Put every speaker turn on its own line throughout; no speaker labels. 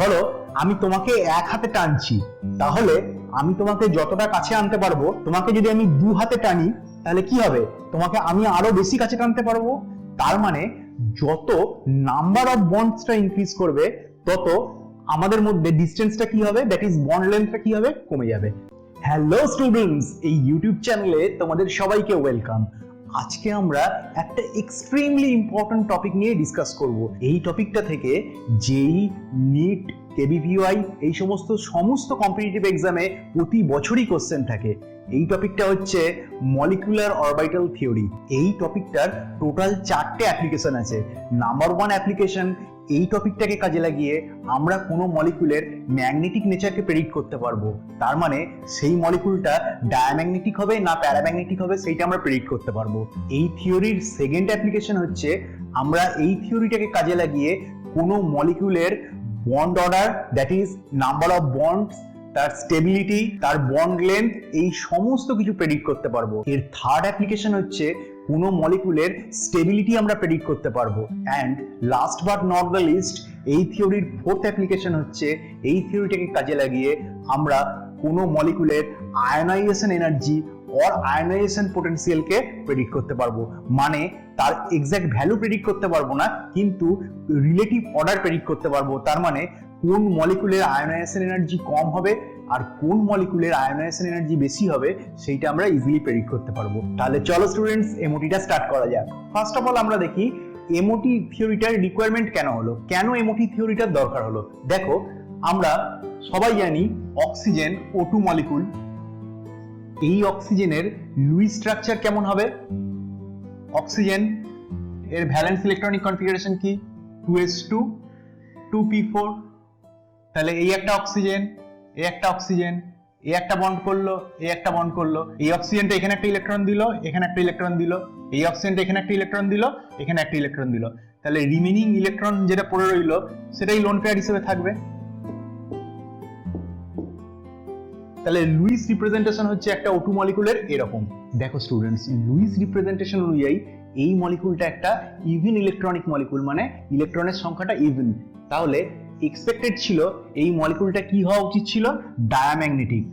ধরো আমি তোমাকে এক হাতে টানছি, তাহলে আমি তোমাকে যতটা কাছে আনতে পারবো, তোমাকে যদি আমি দু হাতে টানি তাহলে কি হবে, তোমাকে আমি আরো বেশি কাছে টানতে পারবো। তার মানে যত নাম্বার অফ বন্ডসটা ইনক্রিজ করবে, তত আমাদের মধ্যে ডিস্টেন্সটা কি হবে, দ্যাট ইজ বন্ড লেন্থটা কি হবে, কমে যাবে। হ্যালো স্টুডেন্টস, এই ইউটিউব চ্যানেলে তোমাদের সবাইকে ওয়েলকাম। আজকে আমরা একটা এক্সট্রিমলি ইম্পর্টেন্ট টপিক নিয়ে ডিসকাস করব। এই টপিকটা থেকে জেই, নিট, কেবিপিওআই এই সমস্ত কম্পিটিটিভ এক্সামে প্রতি বছরই কোশ্চেন থাকে। এই টপিকটা হচ্ছে মলিকুলার অরবিটাল থিওরি। এই টপিকটার টোটাল 4টে অ্যাপ্লিকেশন আছে। নাম্বার 1 অ্যাপ্লিকেশন, এই টপিকটাকে কাজে লাগিয়ে আমরা কোনো মলিকুলের ম্যাগনেটিক নেচারকে প্রেডিক্ট করতে পারবো। তার মানে সেই মলিকুলটা ডায়াম্যাগনেটিক হবে না প্যারাম্যাগনেটিক হবে সেইটা আমরা প্রেডিক্ট করতে পারবো। এই থিওরির সেকেন্ড অ্যাপ্লিকেশন হচ্ছে আমরা এই থিওরিটাকে কাজে লাগিয়ে কোনো মলিকুলের bond order, that is number of bonds, তার স্টেবিলিটি, তার বন্ড লেন্থ, এই সমস্ত কিছু প্রেডিক্ট করতে পারবো। এর থার্ড অ্যাপ্লিকেশন হচ্ছে কোনো মলিকুলের স্টেবিলিটি আমরা প্রেডিক্ট করতে পারবো। And last but not the least, এই থিওরির ফোর্থ অ্যাপ্লিকেশন হচ্ছে এই থিওরিটাকে কাজে লাগিয়ে আমরা কোনো মলিকুলের আয়নাইজেশন এনার্জি অর আয়নাইজেশন পোটেনশিয়ালকে প্রেডিক্ট করতে পারবো। মানে তার এক্সাক্ট ভ্যালু প্রেডিক্ট করতে পারবো না, কিন্তু রিলেটিভ অর্ডার প্রেডিক্ট করতে পারবো। তার মানে কোন মলিকুলের আয়নাইজেশন এনার্জি কম হবে আর কোন মলিকুলের আয়নাইজেশন এনার্জি বেশি হবে সেইটা আমরা ইজিলি প্রেডিক্ট করতে পারবো। তাহলে চলো স্টুডেন্টস, এমওটিটা স্টার্ট করা যাক। ফার্স্ট অফ অল আমরা দেখি এমওটি থিওরিটার রিকোয়ারমেন্ট কেন হলো, কেন এমওটি থিওরিটার দরকার হলো। দেখো, আমরা সবাই জানি অক্সিজেন O2 মলিকুল। এই অক্সিজেনের লুইস স্ট্রাকচার কেমন হবে? অক্সিজেন এর ভ্যালেন্স ইলেকট্রনিক কনফিগারেশন কি? 2s2 2p4। তাহলে এই একটা অক্সিজেন, এই একটা অক্সিজেন, এই একটা বন্ড করলো, এই একটা বন্ড করলো, এই অক্সিজেনটা এখানে একটা ইলেকট্রন দিল, এখানে একটা ইলেকট্রন দিল, এই অক্সিজেনটা এখানে একটা ইলেকট্রন দিল, এখানে একটা ইলেকট্রন দিল। তাহলে রিমেনিং ইলেকট্রন যেটা পড়ে রইলো সেটাই লোন পেয়ার হিসেবে থাকবে। তাহলে লুইস রিপ্রেজেন্টেশন হচ্ছে একটা O2 মলিকুলের এরকম। দেখো স্টুডেন্টস, লুইস রিপ্রেজেন্টেশন অনুযায়ী এই মলিকুলটা একটা ইভেন ইলেকট্রনিক মলিকুল, মানে ইলেকট্রনের সংখ্যাটা ইভেন। তাহলে এক্সপেক্টেড ছিল এই মলিকুলটা কি হওয়া উচিত ছিল, ডায়াম্যাগনেটিক।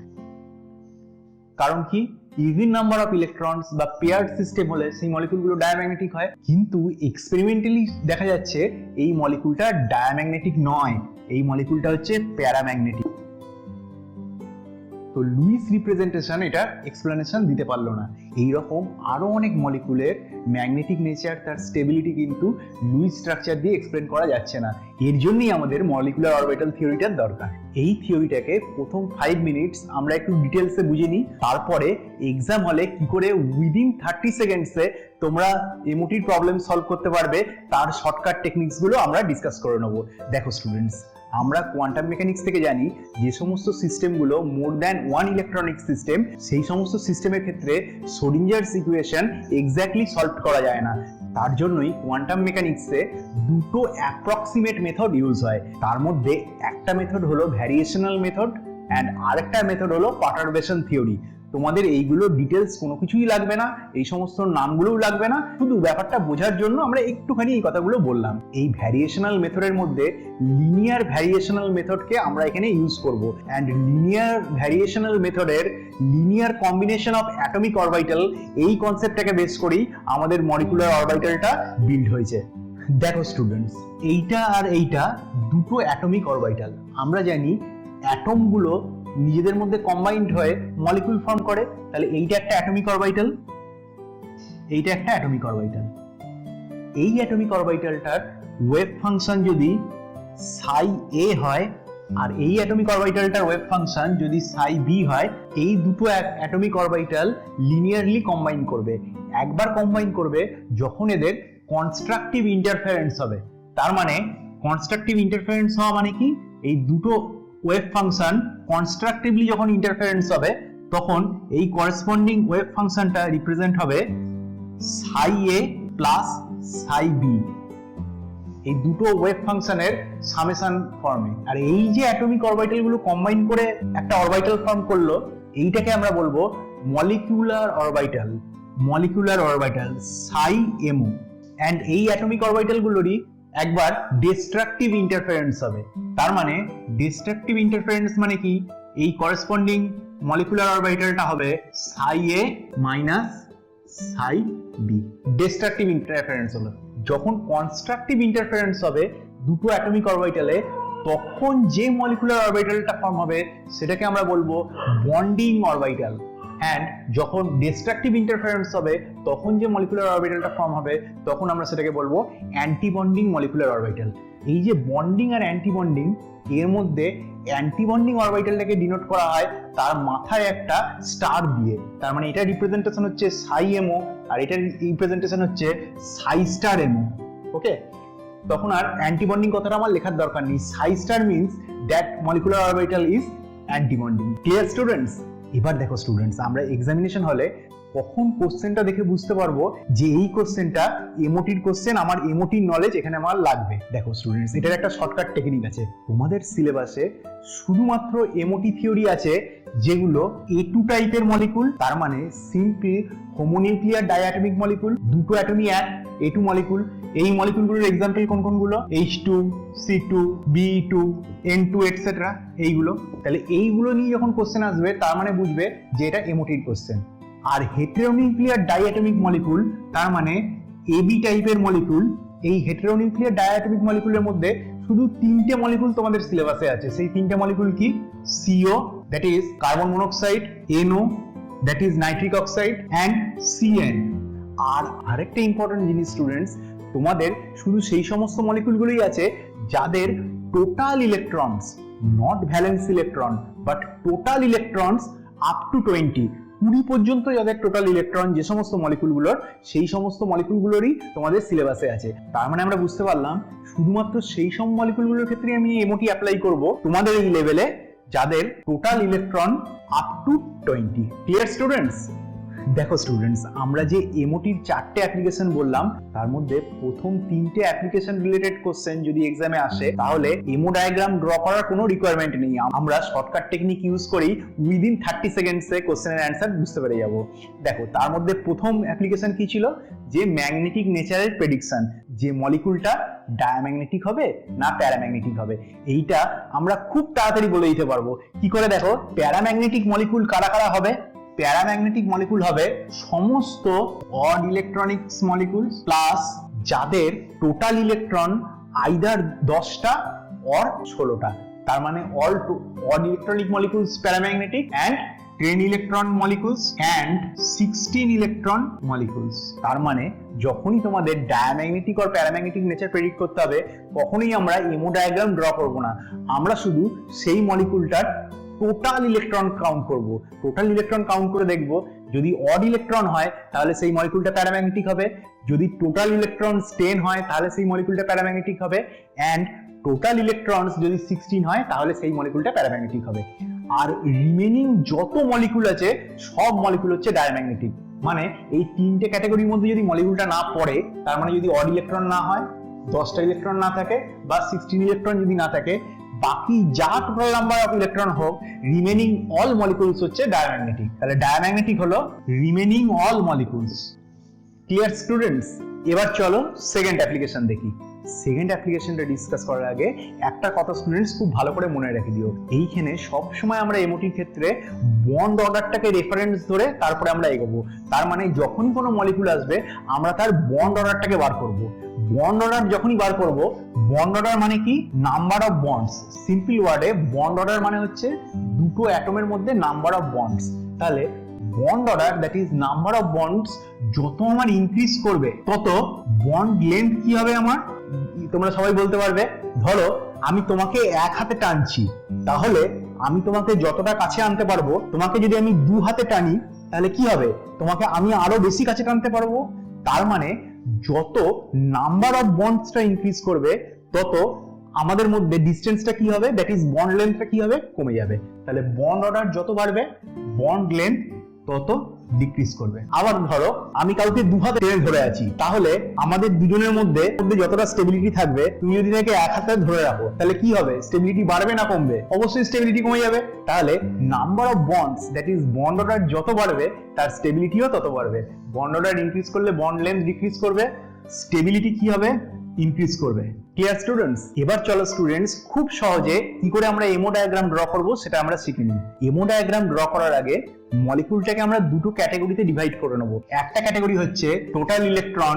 কারণ কি, ইভেন নাম্বার অফ ইলেকট্রনস বা পেয়ার্ড সিস্টেম হলে সেই মলিকুলগুলো ডায়াম্যাগনেটিক হয়। কিন্তু এক্সপেরিমেন্টালি দেখা যাচ্ছে এই মলিকুলটা ডায়াম্যাগনেটিক নয়, এই মলিকুলটা হচ্ছে প্যারাম্যাগনেটিক। তো লুইস রিপ্রেজেন্টেশন এটা এক্সপ্লেনেশন দিতে পারলো না। এইরকম আরো অনেক মলিকুলের ম্যাগনেটিক নেচার, তার স্টেবিলিটি কিন্তু লুইস স্ট্রাকচার দিয়ে এক্সপ্লেন করা যাচ্ছে না। এর জন্যই আমাদের মলিকুলার অরবিটাল থিওরিটার দরকার। এই থিওরিটাকে প্রথম 5 মিনিটস আমরা একটু ডিটেলসে বুঝে নিই, তারপরে এক্সাম হলে কি করে উইদিন 30 সেকেন্ডসে তোমরা এমওটির প্রবলেম সলভ করতে পারবে তার শর্টকাট টেকনিক্স গুলো আমরা ডিসকাস করে নেবো। দেখো স্টুডেন্টস, আমরা কোয়ান্টাম মেকানিক্স থেকে জানি যে সমস্ত সিস্টেমগুলো মোর দ্যান 1 ইলেকট্রনিক সিস্টেম, সেই সমস্ত সিস্টেমের ক্ষেত্রে শ্রোডিঞ্জারস ইকুয়েশন এক্স্যাক্টলি সলভ করা যায় না। তার জন্যই কোয়ান্টাম মেকানিক্সে দুটো অ্যাপ্রক্সিমেট মেথড ইউজ হয়। তার মধ্যে একটা মেথড হলো ভ্যারিয়েশনাল মেথড অ্যান্ড আরেকটা মেথড হলো পারটারবেশন থিওরি। তোমাদের এইগুলো ডিটেলস কোনো কিছুই লাগবে না, এই সমস্ত নামগুলোও লাগবে না, শুধু ব্যাপারটা বোঝার জন্য আমরা একটুখানি এই কথাগুলো বললাম। এই ভ্যারিয়েশনাল মেথডের মধ্যে লিনিয়ার ভ্যারিয়েশনাল মেথডকে আমরা এখানে ইউজ করব। অ্যান্ড লিনিয়ার ভ্যারিয়েশনাল মেথডের linear combination of atomic orbital, এই কনসেপ্টটাকে বেস করেই আমাদের মলিকুলার অরবিটালটা বিল্ড হয়েছে। দেখো স্টুডেন্টস, এইটা আর এইটা দুটো অ্যাটমিক অরবিটাল। আমরা জানি অ্যাটমগুলো নিজেদের মধ্যে কম্বাইন্ড হয়ে মলিকুল ফর্ম করে। তাহলে এইটা একটা অ্যাটমিক অরবিটাল, এইটা একটা অ্যাটমিক অরবিটাল। এই অ্যাটমিক অরবিটালটার ওয়েভ ফাংশন যদি সাই এ হয় আর এই অ্যাটমিক অরবিটালটার ওয়েভ ফাংশন যদি সাই বি হয়, এই দুটো অ্যাটমিক অরবিটাল লিনিয়ারলি কম্বাইন করবে। একবার কম্বাইন করবে যখন এদের কনস্ট্রাকটিভ ইন্টারফারেন্স হবে। তার মানে কনস্ট্রাকটিভ ইন্টারফারেন্স হওয়া মানে কি, এই দুটো ওয়েভ ফাংশন কনস্ট্রাকটিভলি যখন ইন্টারফারেন্স হবে তখন এই করেসপন্ডিং ওয়েভ ফাংশনটা রিপ্রেজেন্ট হবে সাই এ প্লাস সাই বি, এই দুটো ওয়েভ ফাংশনের সামেশন ফর্মে। আর এই যে অ্যাটমিক অরবিটাল গুলো কম্বাইন করে একটা অরবিটাল ফর্ম করলো, এইটাকে আমরা বলবো molecular orbital, molecular orbital Sai M O. And এই অ্যাটমিক অরবিটাল গুলোরই একবার ডিস্ট্রাকটিভ ইন্টারফারেন্স হবে। তার মানে ডিস্ট্রাকটিভ ইন্টারফারেন্স মানে কি, এই করেসপন্ডিং মলিকুলার অরবিটালটা হবে সাই এ মাইনাস সাই বি। ডিস্ট্রাকটিভ ইন্টারফারেন্স হলো। যখন কনস্ট্রাকটিভ ইন্টারফারেন্স হবে দুটো অ্যাটমিক অরবিটালে, তখন যে মলিকুলার অরবিটালটা ফর্ম হবে সেটাকে আমরা বলবো বন্ডিং অরবিটাল। এন্ড যখন ডিস্ট্রাকটিভ ইন্টারফারেন্স হবে তখন যে মলিকুলার অরবিটালটা ফর্ম হবে তখন আমরা সেটাকে বলবো অ্যান্টি বন্ডিং মলিকুলার অরবিটাল। এই যে বন্ডিং আর অ্যান্টি বন্ডিং, এর মধ্যে অ্যান্টি বন্ডিং অরবিটালটাকে ডিনোট করা হয় তার মাথায় একটা স্টার দিয়ে। তার মানে এটা রিপ্রেজেন্টেশন হচ্ছে সাই এমও আর এটার রিপ্রেজেন্টেশন হচ্ছে সাই স্টার এমও। ওকে, তখন আর অ্যান্টি বন্ডিং কথাটা আমার লেখার দরকার নেই। সাই star means that molecular orbital is anti bonding. Clear students? এবার দেখো স্টুডেন্টস, আমরা এক্সামিনেশন হলে কখন কোশ্চেনটা দেখে বুঝতে পারবো যে এই কোশ্চেনটা এমওটির কোশ্চেন, আমার এমওটির নলেজ এখানে আমার লাগবে। দেখো স্টুডেন্টস, এটার একটা শর্টকাট টেকনিক আছে। তোমাদের সিলেবাসে শুধুমাত্র এমওটি থিওরি আছে যেগুলো A2 টাইপের মলিকুল, তার মানে সিম্পল হোমোনিউক্লিয়ার ডাইঅ্যাটমিক মলিকুল, দুটো অ্যাটমই এক A2 মলিকুল। এই মলিকুলগুলোর এক্সাম্পল কোন কোনগুলো? H2, C2, Be2, N2 etcetera, এইগুলো। তাহলে এইগুলো নিয়ে যখন কোশ্চেন আসবে তার মানে বুঝবে যে এটা এমওটির কোশ্চেন। আর হেটেরোনিউক্লিয়ার ডাইঅ্যাটমিক মলিকুল, তার মানে AB টাইপের মলিকুল। এই হেটেরোনিউক্লিয়ার ডাইঅ্যাটমিক মলিকুলের মধ্যে শুধু তিনটে মলিকুল তোমাদের সিলেবাসে আছে। সেই তিনটে মলিকুল কি? CO, that is carbon monoxide, NO, that is nitric oxide, and CN। আর আরেকটা ইম্পর্টেন্ট জিনিস স্টুডেন্টস, তোমাদের শুধু সেই সমস্ত মলিকুলগুলোই আছে যাদের total electrons, not valence electron, but total electrons up to 20 পর্যন্ত যাদের টোটাল ইলেকট্রন যে সমস্ত মলিকুলগুলোর, সেই সমস্ত মলিকুলগুলোরই তোমাদের সিলেবাসে আছে। তার মানে আমরা বুঝতে পারলাম শুধুমাত্র সেই সব মলিকুলগুলোর ক্ষেত্রে আমি এমওটি অ্যাপ্লাই করব তোমাদের এই লেভেলে যাদের total electron up to 20। Clear students? দেখো স্টুডেন্টস, আমরা যে এমওটির 4টে অ্যাপ্লিকেশন বললাম তার মধ্যে প্রথম 3টে অ্যাপ্লিকেশন রিলেটেড কোশ্চেন যদি এক্সামে আসে তাহলে এমও ডায়াগ্রাম ড্র করার কোনো রিকোয়ারমেন্ট নেই। আমরা শর্টকাট টেকনিক ইউজ করি উইদিন 30 সেকেন্ডসে কোশ্চেনের অ্যান্সার বুঝতে পেরে যাব। দেখো, তার মধ্যে প্রথম অ্যাপ্লিকেশন কি ছিল? যে ম্যাগনেটিক নেচারের প্রেডিকশন, যে মলিকুলটা ডায়াম্যাগনেটিক হবে না প্যারাম্যাগনেটিক হবে, এইটা আমরা খুব তাড়াতাড়ি বলে দিতে পারবো। কি করে? দেখো, প্যারাম্যাগনেটিক মলিকুল কারা কারা হবে? প্যারাম্যাগনেটিক মলিকুল হবে সমস্ত অড ইলেকট্রনিক্স মলিকুল প্লাস যাদের টোটাল ইলেকট্রন আইদার 10টা অর 16টা। তার মানে all odd electronic molecules paramagnetic and 10 electron molecules and 16 electron molecules. তার মানে যখনই তোমাদের ডায়াম্যাগনেটিক আর প্যারাম্যাগনেটিক নেচার প্রেডিক্ট করতে হবে কখনোই আমরা এমও ডায়াগ্রাম ড্র করব না। আমরা শুধু সেই মলিকুলটার টোটাল ইলেকট্রন কাউন্ট করব। টোটাল ইলেকট্রন কাউন্ট করে দেখব যদি অড ইলেকট্রন হয় তাহলে সেই মলিকুলটা প্যারাম্যাগনেটিক হবে, যদি টোটাল ইলেকট্রন 10 হয় তাহলে সেই মলিকুলটা প্যারাম্যাগনেটিক হবে, অ্যান্ড টোটাল ইলেকট্রনস যদি 16 হয় তাহলে সেই মলিকুলটা প্যারাম্যাগনেটিক হবে। আর রিমেনিং যত মলিকুল আছে সব মলিকুল হচ্ছে ডায়াম্যাগনেটিক। মানে এই 3টে ক্যাটাগরির মধ্যে যদি মলিকুলটা না পড়ে, তার মানে যদি অড ইলেকট্রন না হয়, 10টা ইলেকট্রন না থাকে বা 16 ইলেকট্রন যদি না থাকে, বাকি যা টোটাল নাম্বার অফ ইলেকট্রন হোক, রিমেনিং অল মলিকুলস হচ্ছে ডায়াম্যাগনেটিক। তাহলে ডায়াম্যাগনেটিক হলো remaining all molecules. Clear students? এবার চলো সেকেন্ড অ্যাপ্লিকেশন দেখি। সেকেন্ড অ্যাপ্লিকেশনটা ডিসকাস করার আগে একটা কথা স্টুডেন্টস খুব ভালো করে মনে রেখে দিও, এইখানে সবসময় আমরা এমওটির ক্ষেত্রে বন্ড অর্ডারটাকে রেফারেন্স ধরে তারপরে আমরা এগোবো। তার মানে যখনই কোনো মলিকুল আসবে আমরা তার বন্ড অর্ডারটাকে বার করব। বন্ড অর্ডার যখনই বার করব, বন্ড অর্ডার মানে কি? Number of bonds. সিম্পল ওয়ার্ডে বন্ড অর্ডার মানে হচ্ছে দুটো অ্যাটমের মধ্যে নাম্বার অফ বন্ডস। তাহলে bond order that is number of bonds যত আমার ইনক্রিজ করবে তত বন্ড লেন্থ কি হবে আমার? তোমরা সবাই বলতে পারবে। ধরো আমি তোমাকে এক হাতে টানছি, তাহলে আমি তোমাকে যতটা কাছে আনতে পারবো, তোমাকে যদি আমি 2 হাতে টানি তাহলে কি হবে? তোমাকে আমি আরো বেশি কাছে টানতে পারবো। তার মানে যত নাম্বার অফ বন্ডসটা ইনক্রিজ করবে তত আমাদের মধ্যে ডিসটেন্সটা কি হবে? দ্যাট ইজ বন্ড লেন্থটা কি হবে? কমে যাবে। তাহলে বন্ড অর্ডার যত বাড়বে বন্ড লেন্থ তত ডিক্রিজ করবে। আবার ধরো আমি কাউকে 2 হাতে টেনে ধরে আছি, তাহলে আমাদের দুজনের মধ্যে যতটা স্টেবিলিটি থাকবে, তুমি যদি তাকে 1 হাতে ধরে রাখো তাহলে কি হবে? স্টেবিলিটি বাড়বে না কমবে? অবশ্যই স্টেবিলিটি কমে যাবে। তাহলে number of bonds that is bond order যত বাড়বে তার স্টেবিলিটিও তত বাড়বে। বন্ড অর্ডার ইনক্রিজ করলে বন্ড লেন্থ ডিক্রিজ করবে, স্টেবিলিটি কি হবে? ইনক্রিজ করবে। Clear students? এবার চলো স্টুডেন্টস খুব সহজে কি করে আমরা এমও ডায়াগ্রাম ড্র করব সেটা আমরা শিখে নিই। এমও ডায়াগ্রাম ড্র করার আগে মলিকিউলটাকে আমরা দুটো ক্যাটাগরিতে ডিভাইড করে নেব। একটা ক্যাটাগরি হচ্ছে total electron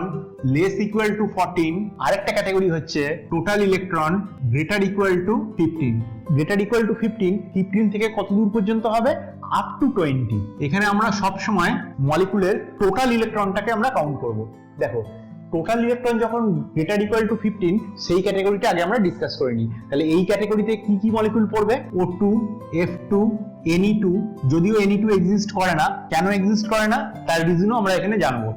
less equal to 14, আরেকটা ক্যাটাগরি হচ্ছে total electron greater equal to 15। Greater equal to 15 থেকে কত দূর পর্যন্ত হবে? Up to 20। এখানে আমরা সব সময় মলিকুলের টোটাল ইলেকট্রনটাকে আমরা কাউন্ট করব। দেখো টোটাল ইলেকট্রন যখন গ্রেটার ইকুয়াল টু 15 সেই ক্যাটাগরিটা আগে আমরা ডিসকাস করে নিই। তাহলে এই ক্যাটাগরিতে কি কি মলিকুল পড়বে? O2, F2, Ne2। যদিও Ne2 এক্সিস্ট করে না, কেন এক্সিস্ট করে না তার রিজনও আমরা এখানে জানবো।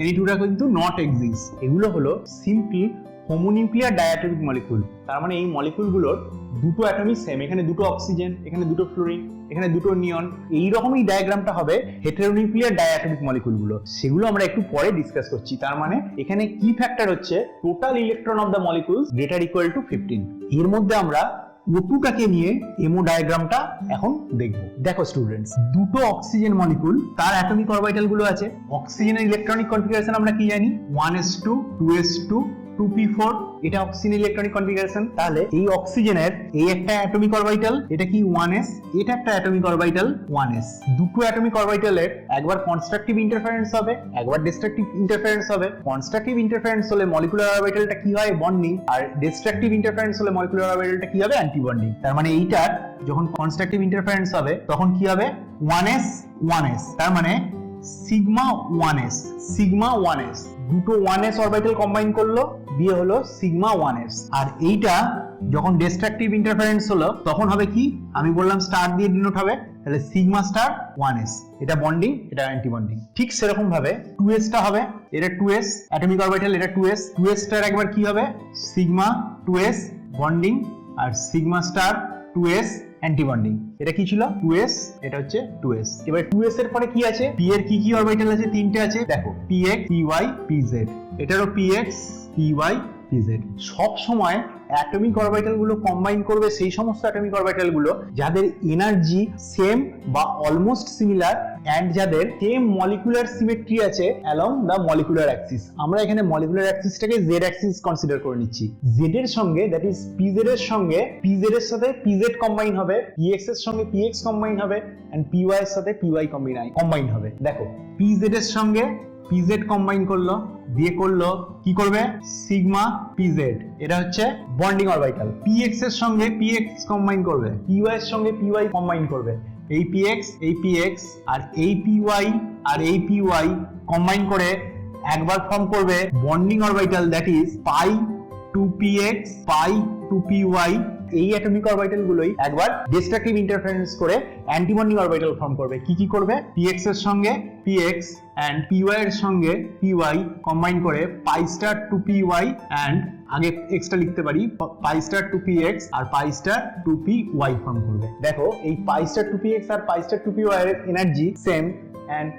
Ne2টা কিন্তু নট এক্সিস্ট। এগুলো হলো সিম্পল হোমোনিউক্লিয়ার ডায়াটমিক মলিকুল। তার মানে এই মলিকুলগুলোর দুটো অ্যাটমই সেম, এখানে দুটো অক্সিজেন, এখানে দুটো ফ্লোরিন, এখানে দুটো নিয়ন। এই রকমই ডায়াগ্রামটা হবে হেটেরোনিউক্লিয়ার ডায়াটমিক মলিকুলগুলো, সেগুলো আমরা একটু পরে ডিসকাস করছি। তার মানে এখানে কি ফ্যাক্টর হচ্ছে total electron of the molecules greater equal to 15। এর মধ্যে আমরা O2টাকে নিয়ে এমও ডায়াগ্রামটা এখন দেখব। দেখো স্টুডেন্টস, দুটো অক্সিজেন মলিকুল, তার অ্যাটমিক অরবিটাল গুলো আছে। অক্সিজেনের ইলেকট্রনিক কনফিগারেশন আমরা কি জানি? 1s2, 2s2, 2p4। এটা অক্সিজেনের ইলেকট্রনিক কনফিগারেশন। তাহলে এই অক্সিজেনের এই একটা অ্যাটমিক অরবিটাল, এটা কি 1s, এটা একটা অ্যাটমিক অরবিটাল 1s। দুটো অ্যাটমিক অরবিটালের একবার কনস্ট্রাকটিভ ইন্টারফারেন্স হবে, একবার ডিস্ট্রাকটিভ ইন্টারফারেন্স হবে। কনস্ট্রাকটিভ ইন্টারফারেন্স হলে মলিকুলার অরবিটালটা কি হয়? বন্ডিং। আর ডিস্ট্রাকটিভ ইন্টারফারেন্স হলে মলিকুলার অরবিটালটা কি হবে? Anti bonding. তার মানে এইটার যখন কনস্ট্রাকটিভ ইন্টারফারেন্স হবে তখন কি হবে? 1s 1s। তার মানে সিগমা 1s, সিগমা 1s। দুটো 1s অরবিটাল কম্বাইন করলো, দিয়ে হলো সিগমা 1s। আর এইটা যখন ডিস্ট্রাকটিভ ইন্টারফারেন্স হলো তখন হবে কি? আমি বললাম স্টার দিয়ে ডিনোট হবে, তাহলে সিগমা স্টার 1s। এটা বন্ডিং, এটা অ্যান্টি বন্ডিং। ঠিক সেরকম ভাবে 2s টা হবে, এটা 2s অ্যাটমিক অরবিটাল, এটা 2s। 2s টার একবার কি হবে? সিগমা 2s বন্ডিং, আর sigma star 2s anti bonding. এটা কি ছিল? 2s, এটা হচ্ছে 2s। এবার 2s এর পরে কি আছে? p এর কি কি অরবিটাল আছে? তিনটে আছে। দেখো px, py, pz। এটারও px, py, pz। সব সময় অ্যাটমিক অরবিটাল গুলো কম্বাইন করবে সেই সমস্ত অ্যাটমিক অরবিটাল গুলো যাদের এনার্জি সেম বা অলমোস্ট সিমিলার এন্ড যাদের সেম মলিকুলার সিমেট্রি আছে অ্যালং দা মলিকুলার অ্যাক্সিস। আমরা এখানে মলিকুলার অ্যাক্সিসটাকে z অ্যাক্সিস কনসিডার করে নিচ্ছি। z এর সঙ্গে, দ্যাট ইজ pz এর সঙ্গে pz এর সাথে pz কম্বাইন হবে, px এর সঙ্গে px কম্বাইন হবে, এন্ড py এর সাথে py কম্বাইন হবে। দেখো pz এর সঙ্গে pz কম্বাইন করলো, দিয়ে করলো কি করবে? Sigma pz। এটা হচ্ছে বন্ডিং অরবিটাল। px এর সঙ্গে px কম্বাইন করবে, py এর সঙ্গে py কম্বাইন করবে। এই px আর এই py আর এই py কম্বাইন করে একবার ফর্ম করবে bonding orbital, that is pi two px, pi two py। এই অ্যাটমিক অরবিটাল গুলোই একবার ডিস্ট্রাকটিভ ইন্টারফারেন্স করে অ্যান্টি বন্ডিং অরবিটাল ফর্ম করবে। কি কি করবে? px এর সঙ্গে px এন্ড py এর সঙ্গে py কম্বাইন করে pi star two py and আগে এক্সট্রা লিখতে পারি পাই স্টার টু px আর pi star two py form করবে। দেখো এই পাই স্টার টু px আর পাই স্টার টু py এর energy same, and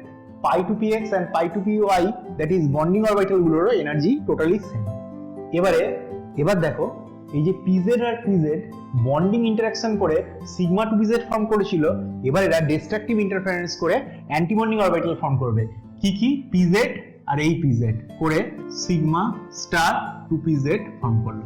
pi two px and pi two py, that is bonding orbital গুলোর energy totally same. এবার দেখো এই যে pz আর pz বন্ডিং ইন্টারঅ্যাকশন করে সিগমা টু pz ফর্ম করেছিল, এবার এরা ডিস্ট্রাকটিভ ইন্টারফারেন্স করে অ্যান্টি বন্ডিং অরবিটাল ফর্ম করবে। কি কি? pz আর এই pz করে sigma star two pz form করলো।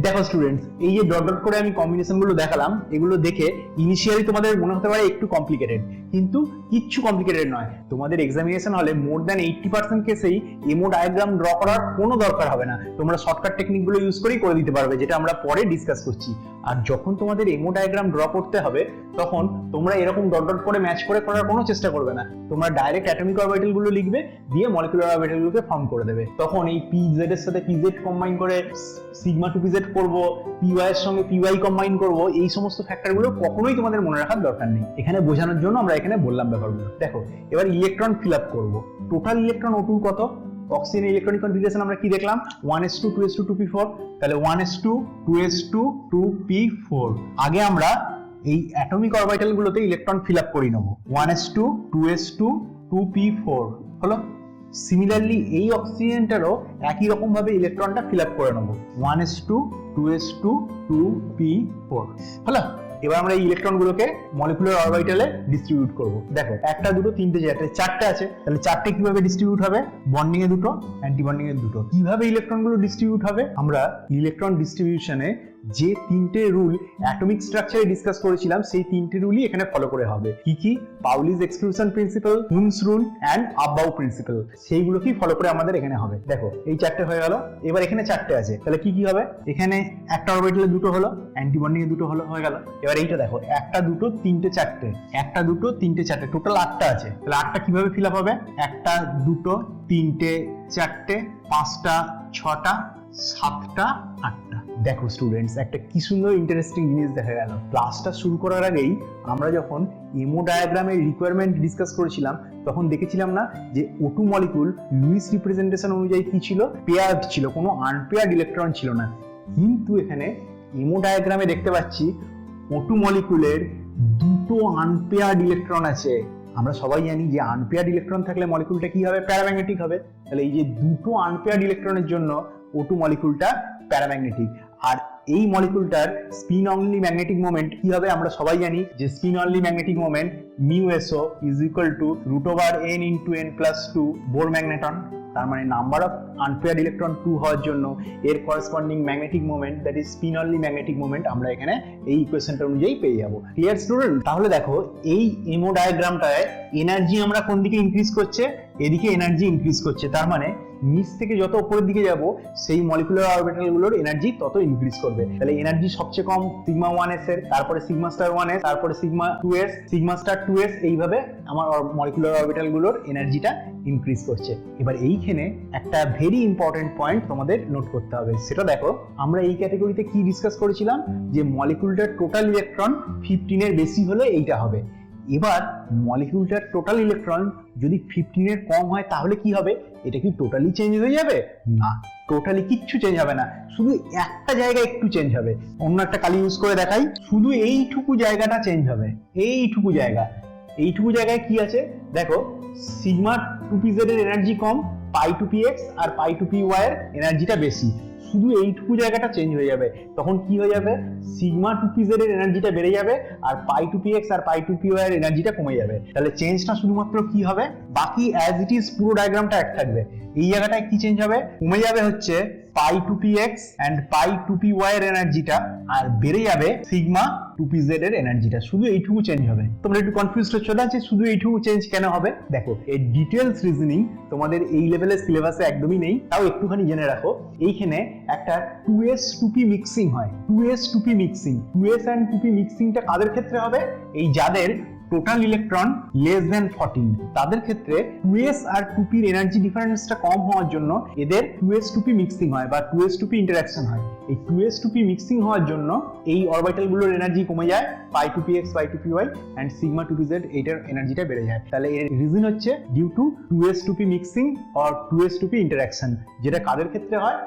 দেখো স্টুডেন্টস, এই যে ডট ডট করে আমি কম্বিনেশন গুলো দেখালাম, এগুলো দেখে ইনিশিয়ালি তোমাদের মনে হতে পারে একটু কমপ্লিকেটেড, কিন্তু কিচ্ছু কমপ্লিকেটেড নয়। তোমাদের এক্সামিনেশন হলে মোর দ্যান 80% কেসেই এমও ডায়াগ্রাম ড্র করার কোনো দরকার হবে না। তোমরা শর্টকাট টেকনিক গুলো ইউজ করেই করে দিতে পারবে, যেটা আমরা পরে ডিসকাস করছি। আর যখন তোমাদের এমও ডায়াগ্রাম ড্র করতে হবে তখন তোমরা এরকম ডট ডট করে ম্যাচ করে করার কোনো চেষ্টা করবে না। তোমরা ডাইরেক্ট অ্যাটমিক অরবিটাল গুলো লিখবে, দিয়ে মলিকুলার অরবিটাল গুলোকে ফর্ম করে দেবে। তখন এই pz এর সাথে pz কম্বাইন করে সিগমা টু pz করব, py এর সঙ্গে py কম্বাইন করব, এই সমস্ত ফ্যাক্টর গুলো কখনোই তোমাদের মনে রাখার দরকার নেই। এখানে বোঝানোর জন্য আমরা এখানে বললাম ব্যাপারগুলো। দেখো এবার ইলেকট্রন ফিল আপ করবো। টোটাল ইলেকট্রন O2 কত? অক্সিজেন ইলেকট্রনিক কনফিগারেশন আমরা কি দেখলাম? 1s2, 2s2, 2p4। তাহলে 1s2, 2s2, 2p4। আগে আমরা এই অ্যাটমিক অরবিটাল গুলোতে ইলেকট্রন ফিল আপ করে নেব। 1s2, 2s2, 2p4 হলো। সিমিলারলি এই অক্সিজেনটারও একই রকম ভাবে ইলেকট্রনটা ফিল আপ করে নেব। 1s2, 2s2, 2p4 হলো। এবার আমরা এই ইলেকট্রন গুলোকে মলিকুলার অরবিটালে ডিস্ট্রিবিউট করব। দেখো একটা দুটো তিনটে চারটে আছে, তাহলে চারটে কিভাবে ডিস্ট্রিবিউট হবে? বন্ডিং এ দুটো, অ্যান্টি বন্ডিং এ দুটো। কিভাবে ইলেকট্রন গুলো ডিস্ট্রিবিউট হবে? আমরা ইলেকট্রন ডিস্ট্রিবিউশনে যে তিনটে রুল অ্যাটমিক স্ট্রাকচারে ডিসকাস করেছিলাম সেই তিনটে রুলই এখানে ফলো করে হবে। কি কি? Pauli's exclusion principle, Hund's rule and Aufbau principle, সেইগুলোকেই ফলো করে আমাদের এখানে হবে। দেখো এই চারটে হয়ে গেল, এবার এখানে চারটে আছে, তাহলে কি কি হবে? এখানে একটা অরবিটালে দুটো হলো, অ্যান্টি বন্ডিং এ দুটো হলো, হয়ে গেল। এবার এইটা দেখো, একটা দুটো তিনটে চারটে, একটা দুটো তিনটে চারটে, টোটাল 8টা আছে। তাহলে 8টা কিভাবে ফিল আপ হবে? একটা দুটো তিনটে চারটে, 5টা 6টা 7টা 8টা। দেখো স্টুডেন্টস, একটা কি সুন্দর ইন্টারেস্টিং জিনিস দেখা গেল। ক্লাসটা শুরু করার আগেই আমরা যখন এমও ডায়াগ্রামের রিকোয়ারমেন্ট ডিসকাস করেছিলাম তখন দেখেছিলাম না যে O2 মলিকুল লুইস রিপ্রেজেন্টেশন অনুযায়ী কি ছিল? পেয়ার্ড ছিল, কোনো আনপেয়ার্ড ইলেকট্রন ছিল না। কিন্তু এখানে এমও ডায়াগ্রামে দেখতে পাচ্ছি O2 মলিকুলের দুটো আনপেয়ার্ড ইলেকট্রন আছে। আমরা সবাই জানি যে আনপেয়ার্ড ইলেকট্রন থাকলে মলিকুলটা কি হবে? প্যারাম্যাগনেটিক হবে। তাহলে এই যে দুটো আনপেয়ার্ড ইলেকট্রনের জন্য O2 মলিকুলটা প্যারাম্যাগনেটিক। আর এই মলিকুলটার স্পিন অনলি ম্যাগনেটিক মোমেন্ট কি হবে? আমরা সবাই জানি যে spin only magnetic moment μSO √n × n+2 Bohr magneton. তার মানে নাম্বার অফ আনপেয়ার্ড ইলেকট্রন 2 হওয়ার জন্য এর corresponding magnetic moment, that is spin only magnetic moment, আমরা এখানে এই ইকুয়েশনটা অনুযায়ী পেয়ে যাব। Clear student? তাহলে দেখো এই এমও ডায়াগ্রামটায় এনার্জি আমরা কোন দিকে ইনক্রিজ করছে? এদিকে এনার্জি ইনক্রিজ করছে। তার মানে নিচ থেকে যত উপরের দিকে যাব সেই মলিকুলার অরবিটাল গুলোর এনার্জি তত ইনক্রিজ করবে। তাহলে এনার্জি সবচেয়ে কম সিগমা 1s এর, তারপরে সিগমা স্টার 1s, তারপরে sigma 2s, sigma star 2s, এইভাবে আমার মলিকুলার অরবিটাল গুলোর এনার্জিটা ইনক্রিজ করছে। এবার এইখানে একটা ভেরি ইম্পর্টেন্ট পয়েন্ট তোমাদের নোট করতে হবে। সেটা দেখো, আমরা এই ক্যাটাগরিতে কি ডিসকাস করেছিলাম? যে মলিকুলটার টোটাল ইলেকট্রন 15 এর বেশি হলে এইটা হবে। এবার মলিকুলটার টোটাল ইলেকট্রন যদি 15 এর কম হয় তাহলে কি হবে? এটা কি টোটালি চেঞ্জ হয়ে যাবে? না, টোটালি কিচ্ছু চেঞ্জ হবে না, শুধু একটা জায়গায় একটু চেঞ্জ হবে। অন্য একটা কালি ইউজ করে দেখাই, শুধু এইটুকু জায়গাটা চেঞ্জ হবে। এইটুকু জায়গায় কি আছে দেখো, সিগমা 2pz এর এনার্জি কম, পাই 2px আর পাই 2py এর এনার্জিটা বেশি। শুধু এইটুকু জায়গাটা চেঞ্জ হয়ে যাবে। তখন কি হয়ে যাবে? সিগমা 2pz এর এনার্জিটা বেড়ে যাবে আর পাই 2px আর পাই 2py এর এনার্জিটা কমে যাবে। তাহলে চেঞ্জটা শুধুমাত্র কি হবে? বাকি অ্যাজ ইট ইজ পুরো ডায়াগ্রামটা এক থাকবে। এই জায়গাটায় কি চেঞ্জ হবে? কমে যাবে হচ্ছে পাই 2px এন্ড পাই 2py এর এনার্জিটা, আর বেড়ে যাবে সিগমা 2pz এর এনার্জিটা। শুধু এইটুকু চেঞ্জ হবে। তোমরা একটু কনফিউজড হচ্ছ না যে শুধু এইটুকু চেঞ্জ কেন হবে? দেখো, এই ডিটেইলস রিজনিং তোমাদের এই লেভেলের সিলেবাসে একদমই নেই, তাও একটুখানি জেনে রাখো। এইখানে একটা 2s 2p মিক্সিং হয়। 2s 2p mixing, 2s and 2p মিক্সিংটা কাদের ক্ষেত্রে হবে? এই যাদের টোটাল ইলেকট্রন লেস দেন 14, তাদের ক্ষেত্রে 2s আর 2p এর এনার্জি ডিফারেন্সটা কম হওয়ার জন্য এদের 2s 2p মিক্সিং হয় বা 2s 2p ইন্টারঅ্যাকশন হয়। এই 2s 2p মিক্সিং হওয়ার জন্য এই অরবিটাল গুলোর এনার্জি কমে যায়, পাই 2px pi 2py and sigma 2pz এইটার এনার্জিটা বেড়ে যায়। তাহলে এর রিজন হচ্ছে due to 2s 2p mixing or 2s 2p interaction, যেটা কাদের ক্ষেত্রে হয়?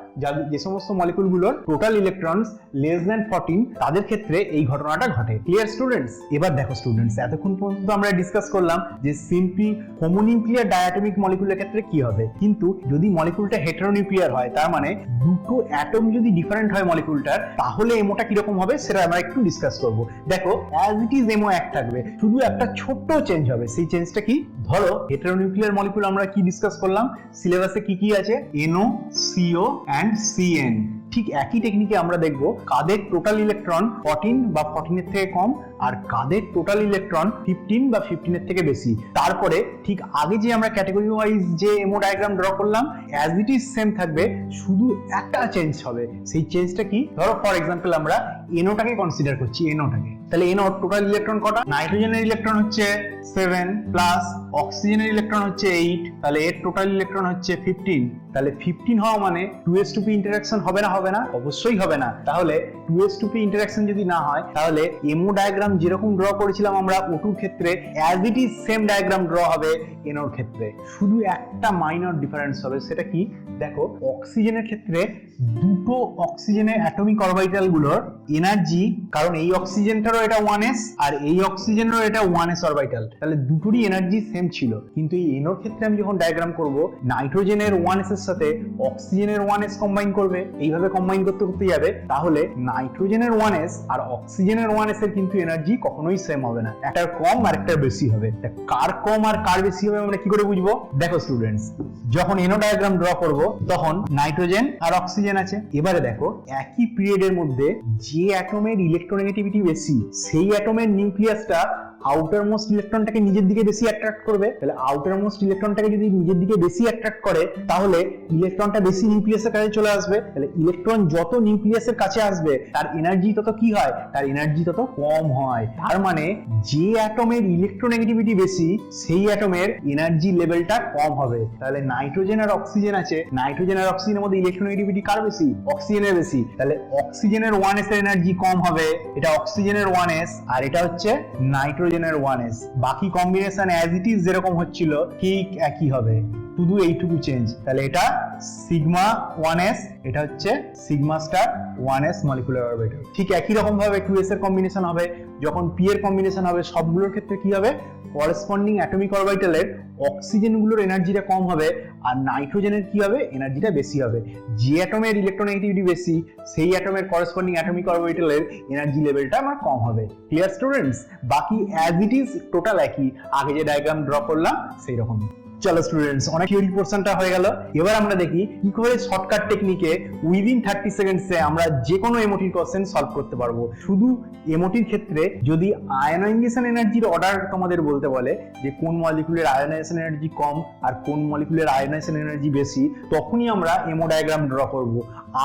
যে সমস্ত মলিকুল গুলোর টোটাল ইলেকট্রনস লেস দেন 14 তাদের ক্ষেত্রে এই ঘটনাটা ঘটে। Clear students? এবার দেখো স্টুডেন্টস, এতক্ষণ পর্যন্ত আমরা ডিসকাস করলাম যে সিম্পলি হোমোনিউক্লিয়ার ডায়াটমিক মলিকুলের ক্ষেত্রে কি হবে। কিন্তু যদি মলিকুলটা হেটেরোনিউক্লিয়ার হয়, তার মানে দুটো অ্যাটম যদি ডিফারেন্ট হয় মলিকুলটার, তাহলে এমোটা কিরকম হবে সেটা আমরা একটু ডিসকাস করব। দেখো, অ্যাজ ইট ইজ এমও এক থাকবে, শুধু একটা ছোট্ট চেঞ্জ হবে। সেই চেঞ্জটা কি? ধরো হেটেরোনিউক্লিয়ার মলিকুল আমরা কি ডিসকাস করলাম? সিলেবাসে কি আছে? NO, CO and CN। ঠিক একই টেকনিকে আমরা দেখব কাদের টোটাল ইলেকট্রন 14 বা 14 এর থেকে কম আর কাদের টোটাল ইলেকট্রন 15 বা 15 এর থেকে বেশি। তারপরে ঠিক আগে যে আমরা ক্যাটাগরি ওয়াইজ যে এমও ডায়াগ্রাম ড্র করলাম, অ্যাজ ইট ইজ সেম থাকবে, শুধু একটা চেঞ্জ হবে। সেই চেঞ্জটা কি? ধরো ফর এক্সাম্পল আমরা NO-টাকে কনসিডার করছি, NO-টাকে। তাহলে NO টোটাল ইলেকট্রন কটা? নাইট্রোজেনের ইলেকট্রন হচ্ছে 7 প্লাস অক্সিজেনের ইলেকট্রন হচ্ছে 8, তাহলে এর টোটাল ইলেকট্রন হচ্ছে 15। তাহলে 15 হওয়া মানে 2s 2p ইন্টারঅ্যাকশন হবে না? হবে না, অবশ্যই হবে না। তাহলে 2s 2p ইন্টারঅ্যাকশন যদি না হয়, তাহলে এমও ডায়াগ্রাম যেরকম ড্র করেছিলাম আমরা O2 এর ক্ষেত্রে, as it is same diagram draw হবে NO এর ক্ষেত্রে। শুধু একটা মাইনর ডিফারেন্স হবে। সেটা কি? দেখো, অক্সিজেনের ক্ষেত্রে দুটো অক্সিজেনের অ্যাটমিক অরবিটাল গুলোর এনার্জি, কারণ এই অক্সিজেনটার অক্সিজেনেরও এটা 1s আর এই অক্সিজেনেরও এটা 1s অরবিটাল, তাহলে দুটোরই এনার্জি সেম ছিল। কিন্তু এই এনোর ক্ষেত্রে আমি যখন ডায়াগ্রাম করব, নাইট্রোজেনের 1s এর সাথে অক্সিজেনের 1s কম্বাইন করবে, এইভাবে কম্বাইন করতে করতে যাবে, তাহলে নাইট্রোজেনের 1s আর অক্সিজেনের 1s এর কিন্তু এনার্জি কখনোই সেম হবে না, একটার কম আর একটার বেশি হবে। কার কম আর কার বেশি হবে আমরা কি করে বুঝবো? দেখো স্টুডেন্টস, যখন এনো ডায়াগ্রাম ড্র করব তখন নাইট্রোজেন আর অক্সিজেন আছে। এবারে দেখো একই পিরিয়ডের মধ্যে যে অ্যাটমের ইলেকট্রোনেগেটিভিটি বেশি সেই অ্যাটমের নিউক্লিয়াসটা আউটার মোস্ট ইলেকট্রনটাকে নিজের দিকে বেশি অ্যাট্রাক্ট করবে। তাহলে আউটার মোস্ট ইলেকট্রনটাকে যদি নিজের দিকে বেশি অ্যাট্রাক্ট করে তাহলে ইলেকট্রনটা বেশি নিউক্লিয়াসের কাছে চলে আসবে। তাহলে ইলেকট্রন যত নিউক্লিয়াসের কাছে আসবে তার এনার্জি তত কি হয়? তার এনার্জি তত কম হয়। তার মানে যে অ্যাটমের ইলেকট্রোনেগেটিভিটি বেশি সেই অ্যাটমের এনার্জি লেভেলটা কম হবে। তাহলে নাইট্রোজেন আর অক্সিজেন আছে, নাইট্রোজেন আর অক্সিজেনের মধ্যে ইলেকট্রোনেগেটিভিটি কার বেশি? অক্সিজেনের বেশি। তাহলে অক্সিজেনের 1s এর এনার্জি কম হবে, এটা অক্সিজেনের 1s আর এটা হচ্ছে নাইট্রোজেনের 1s। বাকি কম্বিনেশন অ্যাজ ইট ইজ যেরকম হচ্ছিল ঠিক একই হবে, শুধু এইটুকু চেঞ্জ। তাহলে এটা সিগমা 1s, এটা হচ্ছে sigma star 1s molecular orbital. ঠিক একই রকম ভাবে 2s এর কম্বিনেশন হবে, যখন p এর কম্বিনেশন হবে সবগুলোর ক্ষেত্রে কি হবে? করেসপন্ডিং অ্যাটমিক অরবিটালের অক্সিজেনগুলোর এনার্জিটা কম হবে আর নাইট্রোজেনের কি হবে? এনার্জিটা বেশি হবে। যে অ্যাটমের ইলেকট্রোনেগেটিভিটি বেশি সেই অ্যাটমের করেসপন্ডিং অ্যাটমিক অরবিটালের এনার্জি লেভেলটা আমার কম হবে। Clear students? বাকি অ্যাজ ইট ইজ টোটাল একই, আগে যে ডায়াগ্রাম ড্র করলাম সেই রকম। চলো স্টুডেন্টস, অনেক থিওরি পোরশনটা হয়ে গেল। এবার আমরা দেখি কি করে শর্টকাট টেকনিকে উইদিন 30 সেকেন্ডসে আমরা যে কোনো এমওটির কোশ্চেন সলভ করতে পারবো। শুধু এমওটির ক্ষেত্রে যদি আয়নাইজেশন এনার্জির অর্ডার তোমাদের বলতে বলে যে কোন মলিকুলের আয়নাইজেশন এনার্জি কম আর কোন মলিকুলের আয়নাইজেশন এনার্জি বেশি, তখনই আমরা এমও ডায়াগ্রাম ড্র করব।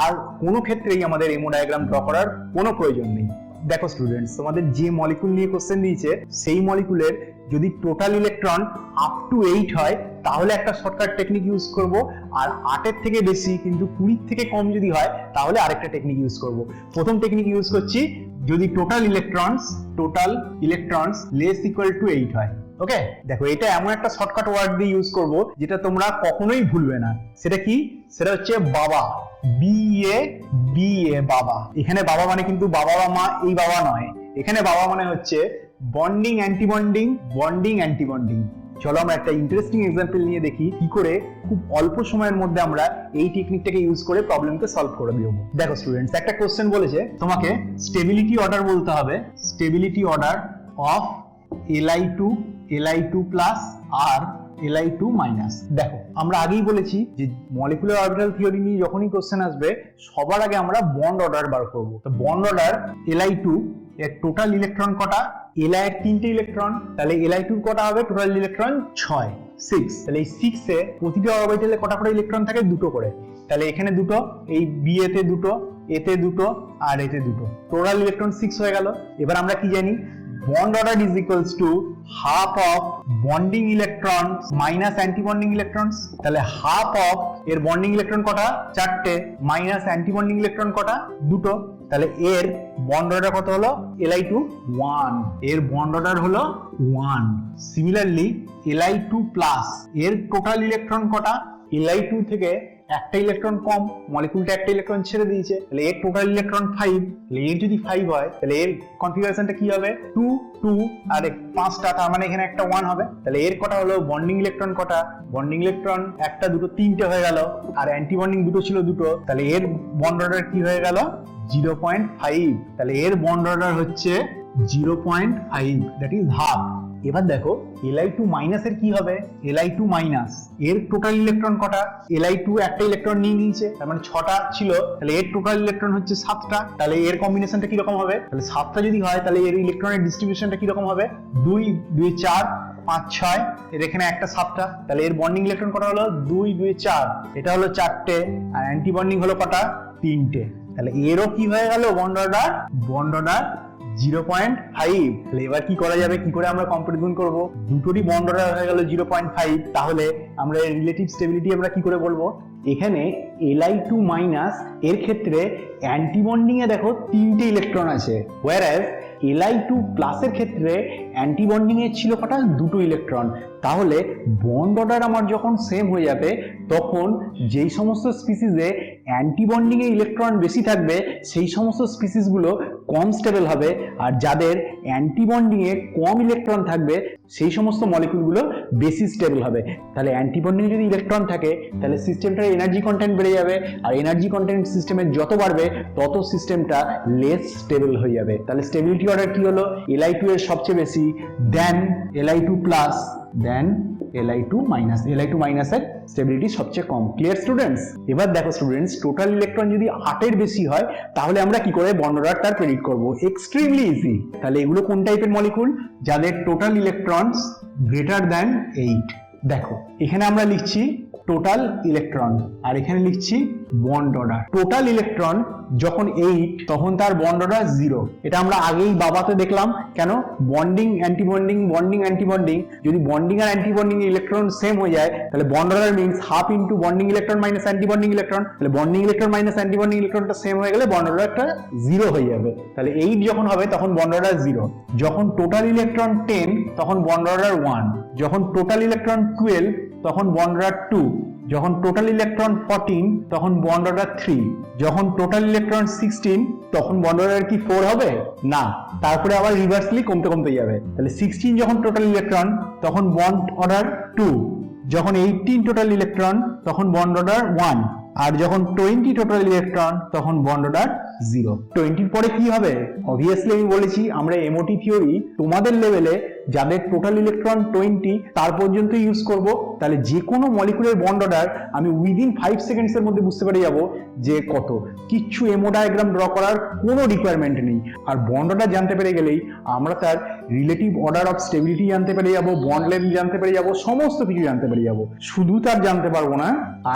আর কোনো ক্ষেত্রেই আমাদের এমও ডায়াগ্রাম ড্র করার কোনো প্রয়োজন নেই। দেখো স্টুডেন্টস, তোমাদের যে মলিকুল নিয়ে কোশ্চেন দিয়েছে সেই মলিকুলের যদি টোটাল ইলেকট্রন আপ টু 8 হয় তাহলে একটা শর্টকাট টেকনিক ইউজ করব, আর 8 এর থেকে বেশি কিন্তু 20 থেকে কম যদি হয় তাহলে আরেকটা টেকনিক ইউজ করব। প্রথম টেকনিক ইউজ করছি যদি total electrons less equal to 8 হয়। ওকে, দেখো এটা এমন একটা শর্টকাট ওয়ার্ড দিয়ে ইউজ করব যেটা তোমরা কখনোই ভুলবে না। সেটা কি? সেটা হচ্ছে বাবা, BA বাবা। এখানে বাবা মানে কিন্তু বাবা বা মা এই বাবা নয়, এখানে বাবা মানে হচ্ছে বন্ডিং অ্যান্টিবন্ডিং। চলো আমরা একটা ইন্টারেস্টিং এক্সাম্পল নিয়ে দেখি কি করে খুব অল্প সময়ের মধ্যে আমরা এই টেকনিকটাকে ইউজ করে প্রবলেমকে সলভ করে দেব। দেখো স্টুডেন্টস, একটা কোশ্চেন বলেছে তোমাকে স্টেবিলিটি অর্ডার বলতে হবে, stability order of Li2 plus আর Li2 মাইনাস। দেখো আমরা আগেই বলেছি যে মলিকুলার অরবিটাল থিওরি নিয়ে যখনই কোশ্চেন আসবে সবার আগে আমরা বন্ড অর্ডার বার করব। তো বন্ড অর্ডার Li2 এর টোটাল ইলেকট্রন কটা? Li এর 3টে ইলেকট্রন, তাহলে Li2 কটা হবে? Total electron 6। তাহলে এই 6 এ প্রতিটা অরবিটালে কটা করে ইলেকট্রন থাকে? 2টো করে। তাহলে এখানে 2টো, এই BA তে 2টো, এতে 2টো আর এতে 2টো, টোটাল ইলেকট্রন 6 হয়ে গেল। এবার আমরা কি জানি? bond order is equals to half of bonding electrons minus anti-bonding electrons। তাহলে half of এর bonding electron কটা? 4টে, minus anti-bonding electron কটা? 2টো। তাহলে এর bond order কত হলো? Li2 1, এর bond order হলো 1। সিমিলারলি Li2 প্লাস এর টোটাল ইলেকট্রন কটা? Li2 থেকে একটা ইলেকট্রন কম, মলিকুলটা একটা ইলেকট্রন ছেড়ে দিয়েছে, তাহলে এর টোটাল ইলেকট্রন 5। তাহলে এর যদি 5 হয় তাহলে এর কনফিগারেশনটা কি হবে? 2 2 আর 5টা, তার মানে এখানে একটা 1 হবে। তাহলে এর কটা হলো? বন্ডিং ইলেকট্রন কটা? বন্ডিং ইলেকট্রন 1টা 2টো 3টে হয়ে গেল, আর অ্যান্টি বন্ডিং 2টো ছিল 2টো। তাহলে এর বন্ড অর্ডার কি হয়ে গেল? 0.5। তাহলে এর বন্ড অর্ডার হচ্ছে 0.5, দ্যাট ইজ হাফ। এবার দেখো Li2 মাইনাস এর কি হবে? Li2 মাইনাস এর টোটাল ইলেকট্রন কটা? Li2 একটা ইলেকট্রন নিয়ে নিয়েছে, তার মানে 6টা ছিল, তাহলে এর টোটাল ইলেকট্রন হচ্ছে 7টা। তাহলে এর কম্বিনেশনটা কি রকম হবে? তাহলে 7টা যদি হয় তাহলে এর ইলেকট্রনের ডিস্ট্রিবিউশনটা কি রকম হবে? 2 2 4 5 6, এর এখানে একটা 7টা। তাহলে এর বন্ডিং ইলেকট্রন কটা হলো? 2 2 4, এটা হলো 4টে, আর অ্যান্টি বন্ডিং হলো কটা? 3টে। তাহলে এরও কি হয়ে গেল? Bond order 0.5। তাহলে এবার কি করা যাবে? কি করে আমরা কম্পারিজন করব? দুটোরই বন্ড অর্ডার হয়ে গেল 0.5, তাহলে আমরা এর রিলেটিভ স্টেবিলিটি আমরা কি করে বলবো? এখানে Li2 মাইনাস এর ক্ষেত্রে অ্যান্টি বন্ডিং এ দেখো 3টে ইলেকট্রন আছে, whereas Li2 প্লাসের ক্ষেত্রে অ্যান্টি বন্ডিং এর ছিল কটা? 2টো ইলেকট্রন। তাহলে বন্ড অর্ডার আমার যখন সেম হয়ে যাবে তখন যেই সমস্ত স্পিসিসে অ্যান্টি বন্ডিং এ ইলেকট্রন বেশি থাকবে সেই সমস্ত স্পিসিস গুলো কম স্টেবল হবে, আর যাদের অ্যান্টি বন্ডিং এ কম ইলেকট্রন থাকবে সেই সমস্ত মলিকুল গুলো বেশি স্টেবল হবে। তাহলে অ্যান্টি বন্ডিং এ যদি ইলেকট্রন থাকে তাহলে সিস্টেমটার এনার্জি কন্টেন্ট বেড়ে যাবে, আর এনার্জি কন্টেন্ট সিস্টেমের যত বাড়বে তত সিস্টেমটা লেস স্টেবল হয়ে যাবে। তাহলে স্টেবিলিটি অর্ডার কি হলো? Li2 এর সবচেয়ে বেশি, দেন Li2 প্লাস, দেন Li2 মাইনাস। Li2 মাইনাসের স্টেবিলিটি সবচেয়ে কম। Clear students? এবার দেখো স্টুডেন্টস, টোটাল ইলেকট্রন যদি 8 এর বেশি হয় তাহলে আমরা কি করে বন্ড অর্ডার তার প্রেডিক্ট করব? Extremely easy. তাহলে এগুলো কোন টাইপের মলিকুল? যাদের টোটাল ইলেকট্রনস গ্রেটার দ্যান 8। দেখো এখানে আমরা লিখছি টোটাল ইলেকট্রন আর এখানে লিখছি বন্ড অর্ডার। টোটাল ইলেকট্রন যখন 8 তখন তার বন্ড অর্ডার 0। এটা আমরা আগেই বাবাতে দেখলাম। কেন? Bonding anti bonding, bonding anti bonding. যদি বন্ডিং আর অ্যান্টি বন্ডিং ইলেকট্রন সেম হয়ে যায় তাহলে bond order means half into bonding electron minus anti bonding electron. তাহলে bonding electron minus anti bonding ইলেকট্রনটা সেম হয়ে গেলে বন্ড অর্ডারটা 0 হয়ে যাবে। তাহলে 8 যখন হবে তখন বন্ড অর্ডার 0। যখন টোটাল ইলেকট্রন 10 তখন বন্ড অর্ডার 1। যখন টোটাল ইলেকট্রন 12 তখন বন্ড অর্ডার 2। যখন টোটাল ইলেকট্রন 14 তখন বন্ড অর্ডার 3। যখন টোটাল ইলেকট্রন 16 তখন বন্ড অর্ডার কি 4 হবে? না, তারপরে আবার রিভার্সলি কমতে কমতে যাবে। তাহলে 16 যখন টোটাল ইলেকট্রন তখন বন্ড অর্ডার 2। যখন 18 টোটাল ইলেকট্রন তখন বন্ড অর্ডার 1। আর যখন 20 টোটাল ইলেকট্রন তখন বন্ড অর্ডার 0। 20 পরে কি হবে? অবভিয়াসলি আমি বলেছি আমরা এমওটি থিওরি তোমাদের লেভেলে যাদের টোটাল ইলেকট্রন 20 তার পর্যন্ত ইউজ করব। তাহলে যে কোনো মলিকুলের বন্ড অর্ডার আমি উইদিন 5 সেকেন্ডস এর মধ্যে বুঝতে পেরে যাব যে কত। কিচ্ছু এমও ডায়াগ্রাম ড্র করার কোনো রিকোয়ারমেন্ট নেই। আর বন্ড অর্ডার জানতে পেরে গেলেই আমরা তার রিলেটিভ অর্ডার অফ স্টেবিলিটি জানতে পেরে যাব, বন্ড লেন্থ জানতে পেরে যাব, সমস্ত কিছু জানতে পেরে যাব। শুধু তার জানতে পারবো না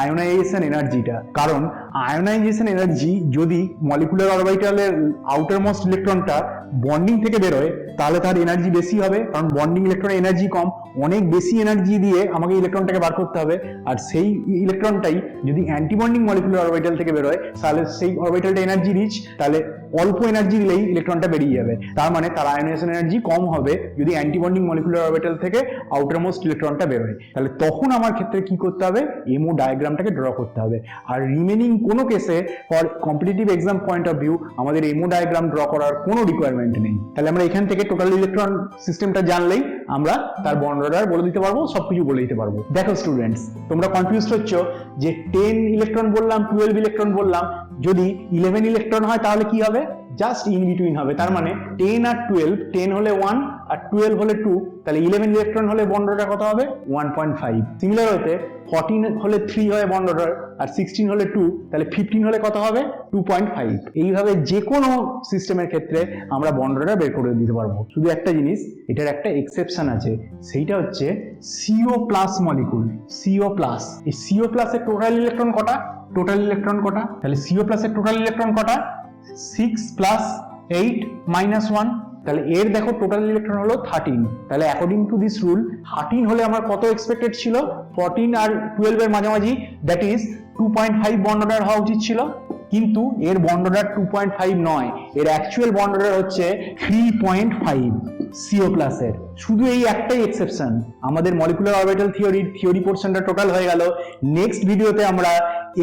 আয়োনাইজেশন এনার্জিটা। কারণ আয়োনাইজেশন এনার্জি যদি মলিকুলার অরবিটালের আউটার মোস্ট ইলেকট্রনটা বন্ডিং থেকে বেরোয় তাহলে তার এনার্জি বেশি হবে, কারণ বন্ডিং ইলেকট্রনের এনার্জি কম। অনেক বেশি এনার্জি দিয়ে আমাকে ইলেকট্রনটাকে বার করতে হবে। আর সেই ইলেকট্রনটাই যদি অ্যান্টি বন্ডিং মলিকুলার অরবিটাল থেকে বেরোয় তাহলে সেই অরবিটালটা এনার্জি রিচ, তাহলে অল্প এনার্জি দিলেই ইলেকট্রনটা বেরিয়ে যাবে। তার মানে তার আয়োনাইজেশন এনার্জি কম হবে যদি অ্যান্টি বন্ডিং মলিকুলার অরবিটাল থেকে আউটার মোস্ট ইলেকট্রনটা বেরোয়। তাহলে তখন আমার ক্ষেত্রে কি করতে হবে? এমও ডায়াগ্রামটাকে ড্র করতে হবে। আর রিমেনিং কোনো কেসে for competitive exam point of view আমাদের এমও ডায়াগ্রাম ড্র করার কোনো রিকোয়ারমেন্ট নেই। তাহলে আমরা এখান থেকে টোটাল ইলেকট্রন সিস্টেমটা জানলেই আমরা তার বন্ড অর্ডার বলে দিতে পারবো, সবকিছু বলে দিতে পারবো। দেখো স্টুডেন্টস, তোমরা কনফিউজড হচ্ছ যে 10 ইলেকট্রন বললাম, 12 ইলেকট্রন বললাম, যদি 11 ইলেকট্রন হয় তাহলে কি হবে? জাস্ট ইন বিটুইন হবে। তার মানে 10 আর 12, 10 হলে 1 আর 12 হলে 2, তাহলে 11 ইলেকট্রন হলে বন্ড অর্ডার কত হবে? 1.5। সিমিলার হতে 14 হলে 3 হয় বন্ড অর্ডার, আর 16 হলে 2, তাহলে 15 হলে কত হবে? 2.5। এইভাবে যে কোনো সিস্টেমের ক্ষেত্রে আমরা বন্ড অর্ডার বের করে দিতে পারবো। শুধু একটা জিনিস, এটার একটা এক্সেপশন আছে, সেইটা হচ্ছে CO plus molecule. CO plus, এই CO প্লাসের টোটাল ইলেকট্রন কটা? টোটাল ইলেকট্রন কটা? তাহলে CO প্লাসের টোটাল ইলেকট্রন কটা? 6 প্লাস 8 মাইনাস 1। তাহলে এর দেখো টোটাল ইলেকট্রন হলো 13। তাহলে অ্যাকর্ডিং টু দিস রুল 13 হলে আমার কত এক্সপেক্টেড ছিল? 14 আর 12 এর মাঝামাঝি, দ্যাট ইজ 2.5 বন্ড অর্ডার হওয়া উচিত ছিল। কিন্তু এর বন্ড অর্ডার 2.5 নয়, এর অ্যাকচুয়াল বন্ড অর্ডার হচ্ছে 3.5 CO প্লাসের। শুধু এই একটাই এক্সেপশন। আমাদের মলিকুলার অরবিটাল থিওরি পোরশনটা টোটাল হয়ে গেল। নেক্সট ভিডিওতে আমরা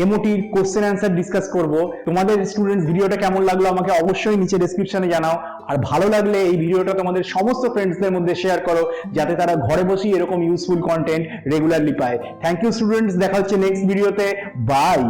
এমওটির কোশ্চেন অ্যান্সার ডিসকাস করব। তোমাদের স্টুডেন্টস ভিডিওটা কেমন লাগলো আমাকে অবশ্যই নিচে ডেসক্রিপশনে জানাও। আর ভালো লাগলে এই ভিডিওটা তোমাদের সমস্ত ফ্রেন্ডসদের মধ্যে শেয়ার করো, যাতে তারা ঘরে বসেই এরকম ইউজফুল কন্টেন্ট রেগুলারলি পায়। থ্যাংক ইউ স্টুডেন্টস, দেখা হচ্ছে নেক্সট ভিডিওতে। বাই।